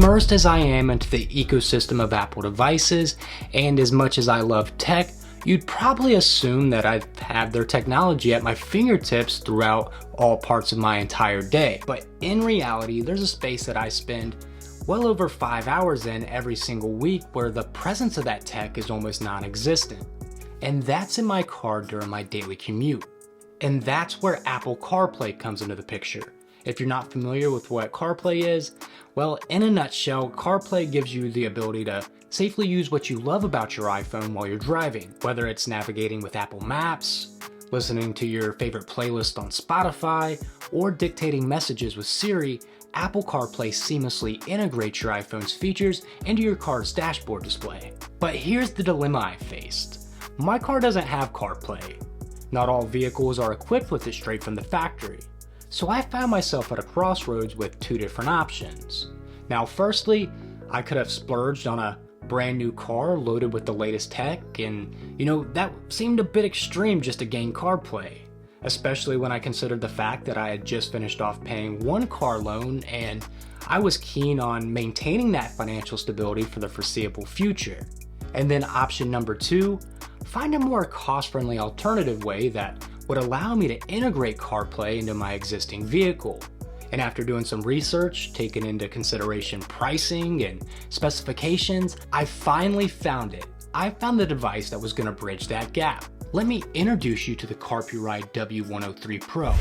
immersed as I am into the ecosystem of Apple devices, and as much as I love tech, you'd probably assume that I have their technology at my fingertips throughout all parts of my entire day. But in reality, there's a space that I spend well over 5 hours in every single week where the presence of that tech is almost non-existent. And that's in my car during my daily commute. And that's where Apple CarPlay comes into the picture. If you're not familiar with what CarPlay is, well, in a nutshell, CarPlay gives you the ability to safely use what you love about your iPhone while you're driving, whether it's navigating with Apple Maps, listening to your favorite playlist on Spotify, or dictating messages with Siri. Apple CarPlay seamlessly integrates your iPhone's features into your car's dashboard display. But here's the dilemma I faced. My car doesn't have CarPlay. Not all vehicles are equipped with it straight from the factory. So I found myself at a crossroads with two different options. Now, firstly, I could have splurged on a brand new car loaded with the latest tech, and that seemed a bit extreme just to gain CarPlay, especially when I considered the fact that I had just finished off paying one car loan and I was keen on maintaining that financial stability for the foreseeable future. And then option number two, find a more cost-friendly alternative way that would allow me to integrate CarPlay into my existing vehicle. And after doing some research, taking into consideration pricing and specifications, I finally found it. I found the device that was going to bridge that gap. Let me introduce you to the CarPlay W103 Pro,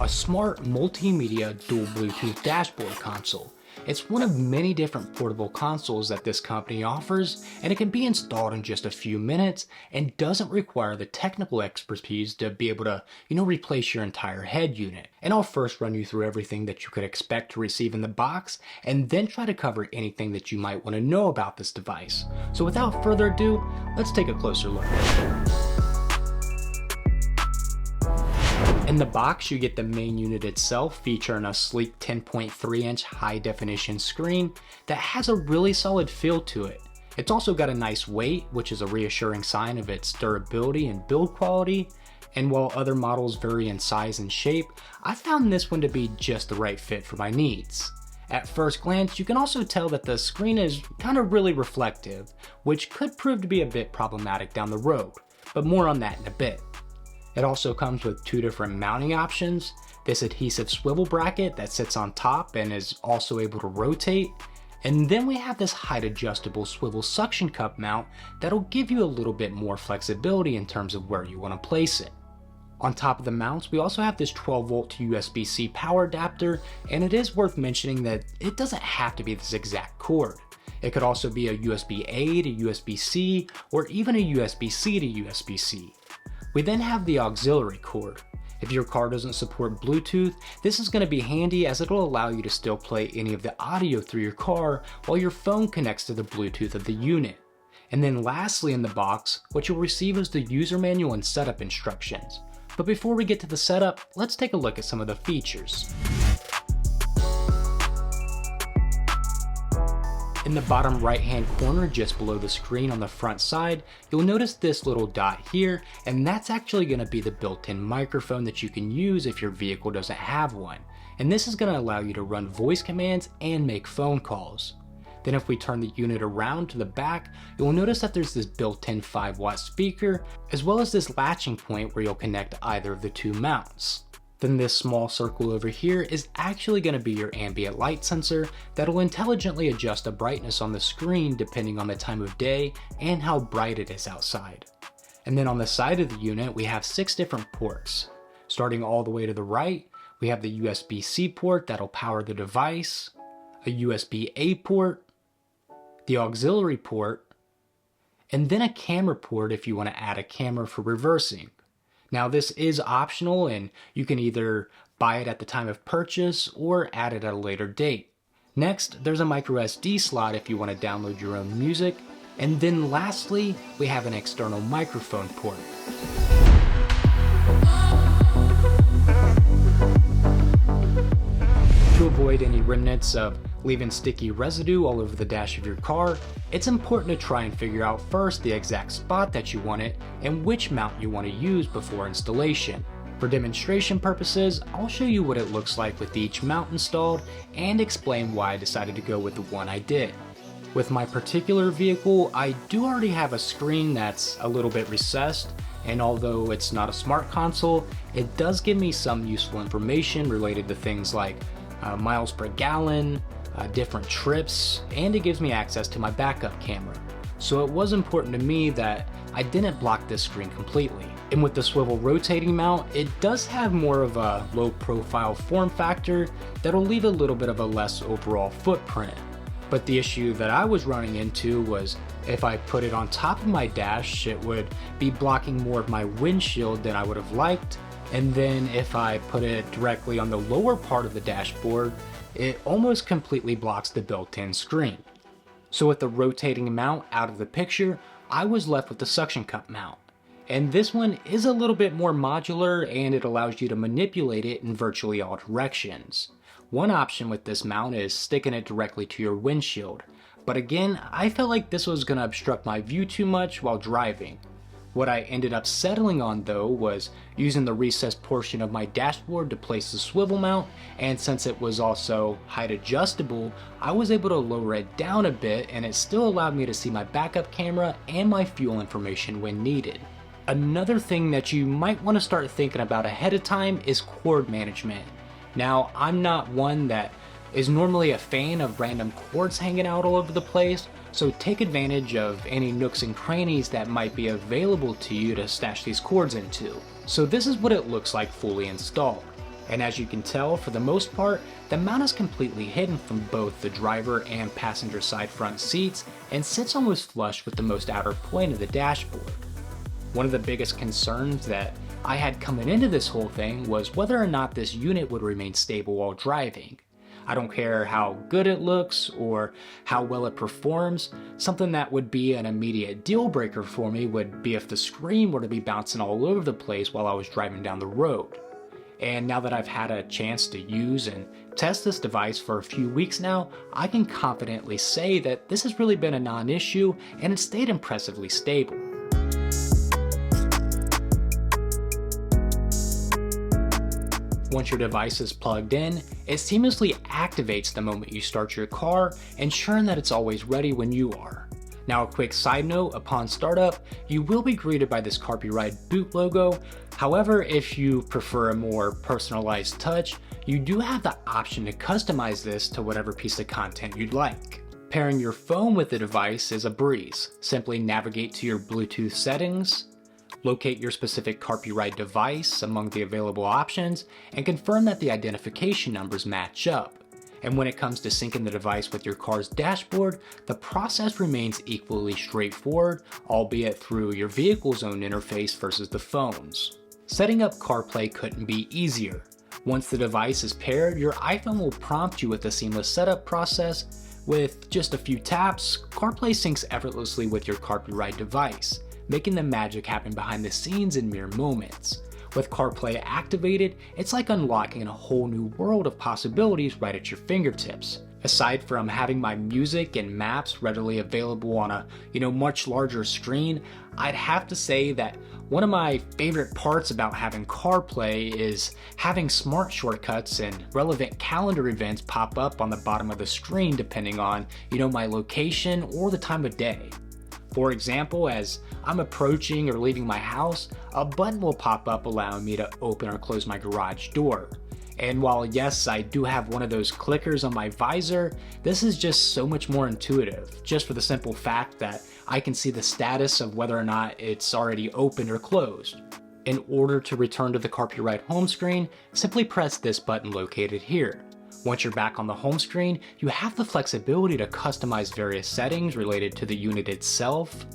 a smart multimedia dual Bluetooth dashboard console. It's one of many different portable consoles that this company offers, and it can be installed in just a few minutes and doesn't require the technical expertise to be able to, replace your entire head unit. And I'll first run you through everything that you could expect to receive in the box, and then try to cover anything that you might want to know about this device. So without further ado, let's take a closer look. In the box, you get the main unit itself, featuring a sleek 10.3-inch high-definition screen that has a really solid feel to it. It's also got a nice weight, which is a reassuring sign of its durability and build quality. And while other models vary in size and shape, I found this one to be just the right fit for my needs. At first glance, you can also tell that the screen is kind of really reflective, which could prove to be a bit problematic down the road, but more on that in a bit. It also comes with two different mounting options, this adhesive swivel bracket that sits on top and is also able to rotate, and then we have this height adjustable swivel suction cup mount that'll give you a little bit more flexibility in terms of where you want to place it. On top of the mounts, we also have this 12-volt to USB-C power adapter, and it is worth mentioning that it doesn't have to be this exact cord. It could also be a USB-A to USB-C, or even a USB-C to USB-C. We then have the auxiliary cord. If your car doesn't support Bluetooth, this is going to be handy as it'll allow you to still play any of the audio through your car while your phone connects to the Bluetooth of the unit. And then lastly in the box, what you'll receive is the user manual and setup instructions. But before we get to the setup, let's take a look at some of the features. In the bottom right hand corner just below the screen on the front side, you'll notice this little dot here, and that's actually going to be the built-in microphone that you can use if your vehicle doesn't have one. And this is going to allow you to run voice commands and make phone calls. Then if we turn the unit around to the back, you'll notice that there's this built-in 5-watt speaker, as well as this latching point where you'll connect either of the two mounts. Then this small circle over here is actually going to be your ambient light sensor that'll intelligently adjust the brightness on the screen depending on the time of day and how bright it is outside. And then on the side of the unit, we have 6 different ports. Starting all the way to the right, we have the USB-C port that'll power the device, a USB-A port, the auxiliary port, and then a camera port if you want to add a camera for reversing. Now this is optional, and you can either buy it at the time of purchase or add it at a later date. Next, there's a micro SD slot if you want to download your own music, and then lastly, we have an external microphone port. To avoid any remnants of leaving sticky residue all over the dash of your car, it's important to try and figure out first the exact spot that you want it and which mount you want to use before installation. For demonstration purposes, I'll show you what it looks like with each mount installed and explain why I decided to go with the one I did. With my particular vehicle, I do already have a screen that's a little bit recessed, and although it's not a smart console, it does give me some useful information related to things like miles per gallon, different trips, and it gives me access to my backup camera. So it was important to me that I didn't block this screen completely. And with the swivel rotating mount, it does have more of a low profile form factor that'll leave a little bit of a less overall footprint. But the issue that I was running into was if I put it on top of my dash, it would be blocking more of my windshield than I would have liked. And then if I put it directly on the lower part of the dashboard, it almost completely blocks the built-in screen. So with the rotating mount out of the picture, I was left with the suction cup mount. And this one is a little bit more modular and it allows you to manipulate it in virtually all directions. One option with this mount is sticking it directly to your windshield. But again, I felt like this was going to obstruct my view too much while driving. What I ended up settling on though was using the recessed portion of my dashboard to place the swivel mount, and since it was also height adjustable, I was able to lower it down a bit and it still allowed me to see my backup camera and my fuel information when needed. Another thing that you might want to start thinking about ahead of time is cord management. Now, I'm not one that is normally a fan of random cords hanging out all over the place, so take advantage of any nooks and crannies that might be available to you to stash these cords into. So this is what it looks like fully installed. And as you can tell, for the most part, the mount is completely hidden from both the driver and passenger side front seats and sits almost flush with the most outer point of the dashboard. One of the biggest concerns that I had coming into this whole thing was whether or not this unit would remain stable while driving. I don't care how good it looks or how well it performs, something that would be an immediate deal breaker for me would be if the screen were to be bouncing all over the place while I was driving down the road. And now that I've had a chance to use and test this device for a few weeks now, I can confidently say that this has really been a non-issue and it stayed impressively stable. Once your device is plugged in, it seamlessly activates the moment you start your car, ensuring that it's always ready when you are. Now a quick side note, upon startup, you will be greeted by this CarPlay boot logo. However, if you prefer a more personalized touch, you do have the option to customize this to whatever piece of content you'd like. Pairing your phone with the device is a breeze. Simply navigate to your Bluetooth settings, locate your specific CarPlay device among the available options, and confirm that the identification numbers match up. And when it comes to syncing the device with your car's dashboard, the process remains equally straightforward, albeit through your vehicle's own interface versus the phone's. Setting up CarPlay couldn't be easier. Once the device is paired, your iPhone will prompt you with a seamless setup process. With just a few taps, CarPlay syncs effortlessly with your CarPlay device, making the magic happen behind the scenes in mere moments. With CarPlay activated, it's like unlocking a whole new world of possibilities right at your fingertips. Aside from having my music and maps readily available on a much larger screen, I'd have to say that one of my favorite parts about having CarPlay is having smart shortcuts and relevant calendar events pop up on the bottom of the screen depending on my location or the time of day. For example, as I'm approaching or leaving my house, a button will pop up allowing me to open or close my garage door. And while yes, I do have one of those clickers on my visor, this is just so much more intuitive, just for the simple fact that I can see the status of whether or not it's already opened or closed. In order to return to the CarPlay home screen, simply press this button located here. Once you're back on the home screen, you have the flexibility to customize various settings related to the unit itself,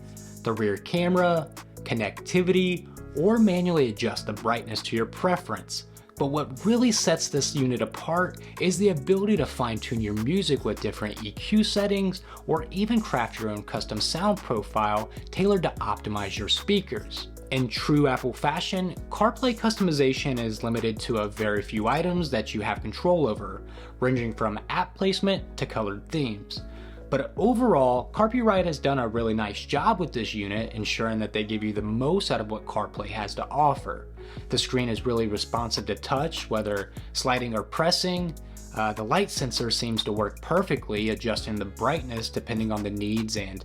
the rear camera, connectivity, or manually adjust the brightness to your preference. But what really sets this unit apart is the ability to fine-tune your music with different EQ settings, or even craft your own custom sound profile tailored to optimize your speakers. In true Apple fashion, CarPlay customization is limited to a very few items that you have control over, ranging from app placement to colored themes. But overall, CarPlay has done a really nice job with this unit, ensuring that they give you the most out of what CarPlay has to offer. The screen is really responsive to touch, whether sliding or pressing. The light sensor seems to work perfectly, adjusting the brightness depending on the needs, and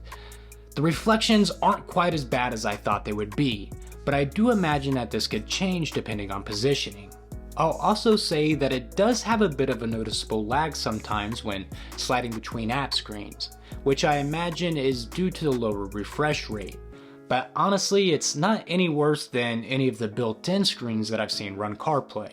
the reflections aren't quite as bad as I thought they would be, but I do imagine that this could change depending on positioning. I'll also say that it does have a bit of a noticeable lag sometimes when sliding between app screens, which I imagine is due to the lower refresh rate. But honestly, it's not any worse than any of the built-in screens that I've seen run CarPlay.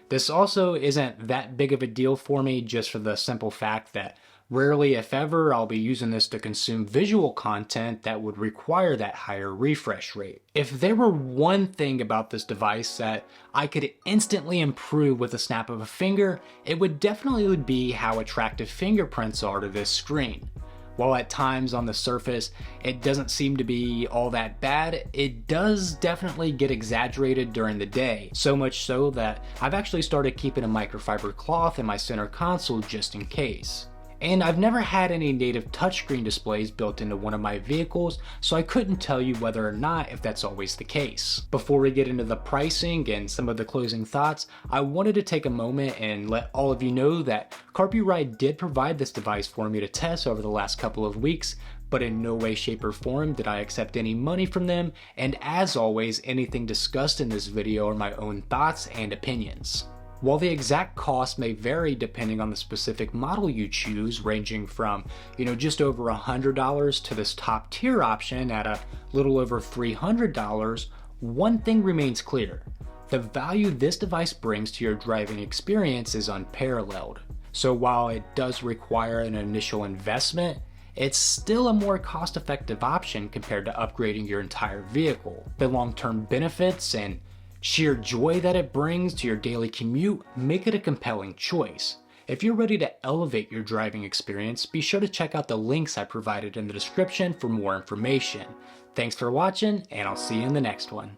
This also isn't that big of a deal for me, just for the simple fact that rarely, if ever, I'll be using this to consume visual content that would require that higher refresh rate. If there were one thing about this device that I could instantly improve with a snap of a finger, it would definitely be how attractive fingerprints are to this screen. While at times on the surface it doesn't seem to be all that bad, it does definitely get exaggerated during the day, so much so that I've actually started keeping a microfiber cloth in my center console just in case. And I've never had any native touchscreen displays built into one of my vehicles, so I couldn't tell you whether or not if that's always the case. Before we get into the pricing and some of the closing thoughts, I wanted to take a moment and let all of you know that CarPlay did provide this device for me to test over the last couple of weeks, but in no way, shape, or form did I accept any money from them, and as always, anything discussed in this video are my own thoughts and opinions. While the exact cost may vary depending on the specific model you choose, ranging from, just over $100 to this top tier option at a little over $300, one thing remains clear. The value this device brings to your driving experience is unparalleled. So while it does require an initial investment, it's still a more cost-effective option compared to upgrading your entire vehicle. The long-term benefits and sheer joy that it brings to your daily commute make it a compelling choice. If you're ready to elevate your driving experience, be sure to check out the links I provided in the description for more information. Thanks for watching, and I'll see you in the next one.